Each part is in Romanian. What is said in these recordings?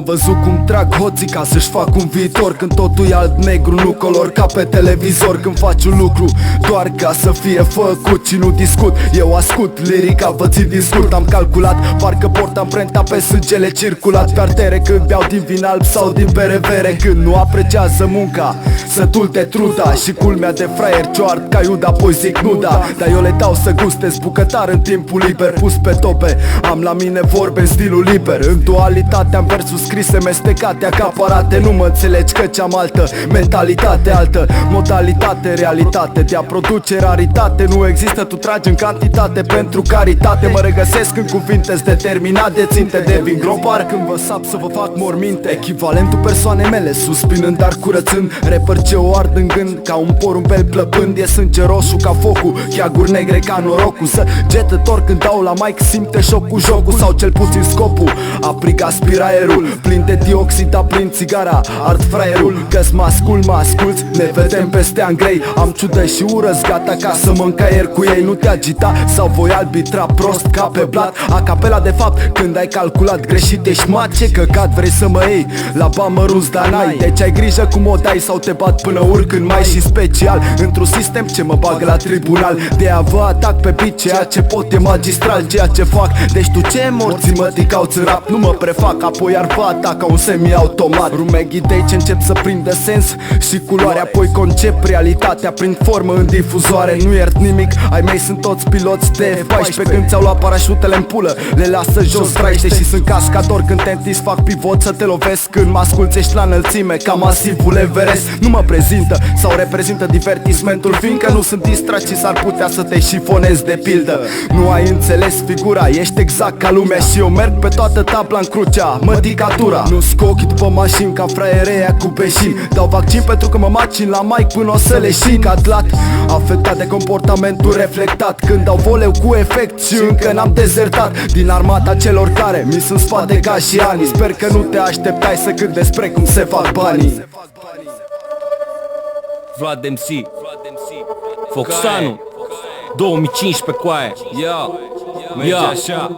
văzut cum trag hoții ca să-și fac un viitor, când totul e alb-negru, nu color ca pe televizor. Când faci un lucru doar ca să fie făcut și nu discut, eu ascult lirica, vă țin din scurt. Am calculat, parcă port amprenta pe sângele circulat pe artere, când beau din vin alb sau din bere vere. Când nu apreciază munca, sătul te truda și culmea de fraier ce-o ard ca Iuda, apoi zic nu da. Dar eu le dau să gustez bucătar în timpul liber, pus pe tope, am la mine vorbe în stilul liber. În dualitate am versuri scrise, mestecate, acaparate. Nu mă înțelegi căci am altă mentalitate, altă modalitate, realitate de a produce raritate. Nu există, tu tragi în cantitate pentru caritate. Mă regăsesc în cuvinte determinat de ținte, devin global când vă sap să vă fac morminte. Echivalentul persoanei mele, suspinând dar curățând. Rapper ce o ard în gând ca un porumbel plăpând. E sânge roșu ca focul, cheaguri negre ca norocul. Săgetător când dau la mic, simte șocul jocul, sau cel puțin scopul. Aprig aspira aerul, plin de dioxid, aprind țigara, ard fraierul. Că-s mă asculți, ne vedem peste ani grei. Am ciudă și urăs, gata ca să mă încaier cu ei. Nu te agita sau voi arbitra prost ca pe blat. Acapela de fapt, când ai calculat greșit ești mat. Ce căcat vrei să mă iei, la bani mărunți dar n-ai. Deci ai grijă cum o dai sau te bat până urc în mai. Și special, într-un sistem ce mă bagă la tribunal. De a vă atac pe beat, ceea ce pot e magistral, ceea ce fac. Deci tu ce morții mă ticauți în rap, nu mă prefac, apoi ar vă atac ca un semi-automat. Rumeg idei ce încep să prindă sens și culoare, apoi concep realitatea prin formă în difuzoare. Nu iert nimic, ai mei sunt toți piloți de F-14. Când ți-au luat parașutele în pulă, le lasă jos fraiște. Și sunt cascador când te întizi, fac pivot să te lovesc. Când mă asculți ești la înălțime ca masivul Everest. Nu mă prezintă sau reprezintă divertismentul, fiindcă nu sunt distrat și s-ar putea să te șifonezi de pildă. Nu ai înțeles figura, ești exact ca lumea și eu merg pe toată tabla în crucea măticatura. Nu scochi după mașini ca fraiereia cu peșin. Dau vaccin pentru că mă macin la mic până o să leșin. Catlat, afectat de comportamentul reflectat, când dau voleu cu efect și încă n-am dezertat din armata celor care mi sunt spate ca și ani. Sper că nu te așteptai să cânt despre cum se fac banii. Vlad MC, Foxanu, 2015 coaie. Merge așa.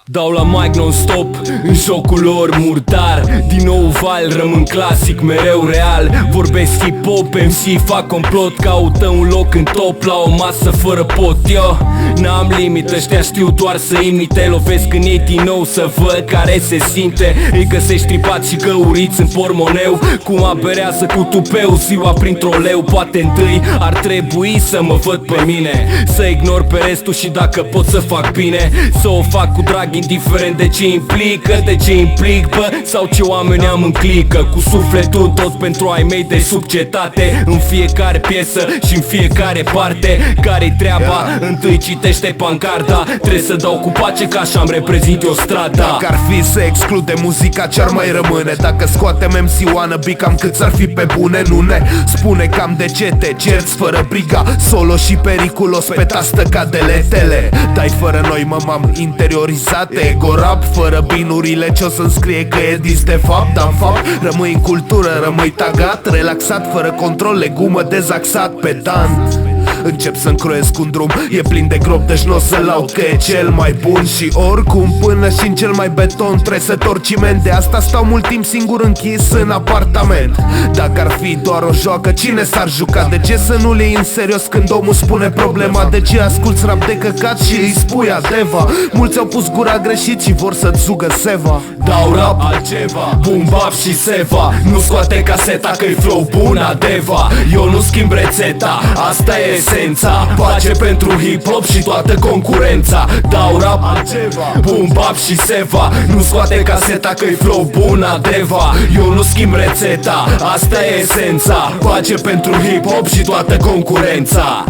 Dau la mic non-stop, în jocul lor murdar. Din nou val, rămân clasic, mereu real. Vorbesc hip-hop, MC, fac complot. Caută un loc în top, la o masă fără pot. Eu n-am limită, ăștia știu doar să imite. Lovesc în ei din nou să văd care se simte. Îi găsești tripați și găuriți în pormoneu, cum aberează cu tupeu ziua prin troleu. Poate întâi ar trebui să mă văd pe mine, să ignor pe restul și dacă pot să fac bine, să o fac cu drag, indiferent de ce implică, de ce implic, bă, sau ce oameni am în clică. Cu sufletul tot pentru ai mei de sub cetate, în fiecare piesă și în fiecare parte. Care-i treaba? Întâi citește pancarda. Trebuie să dau cu pace că așa-mi reprezint eu strada. Dacă ar fi să exclude muzica, ce-ar mai rămâne? Dacă scoatem MC Wannabe, cam cât s-ar fi pe bune? Nu ne spune cam de ce te cerți fără briga, solo și periculos pe tastă ca deletele. Dai fără noi m-am interiorizat. Ego rap, fără binurile ce o să-mi scrie că e dis de fapt. Dar în fapt rămâi în cultură, rămâi tagat, relaxat, fără control, legumă dezaxat, pedant. Încep să-mi croiesc un drum, e plin de gropi, deci n-o să laud că e cel mai bun. Și oricum până și în cel mai beton tresător ciment. De asta stau mult timp singur închis în apartament. Dacă ar fi doar o joacă, cine s-ar juca? De ce să nu le iei în serios când omul spune problema? De ce asculți rap de căcat și îi spui adeva? Mulți au pus gura greșit și vor să-ți zugă seva. Dau rap altceva, boom bap și seva. Nu scoate caseta că-i flow bun adeva. Eu nu schimb rețeta, asta e esența. Pace pentru hip-hop și toată concurența. Dau rap altceva, boom bap și seva. Nu scoate caseta că-i flow bun adeva. Eu nu schimb rețeta, asta e esența. Pace pentru hip-hop și toată concurența.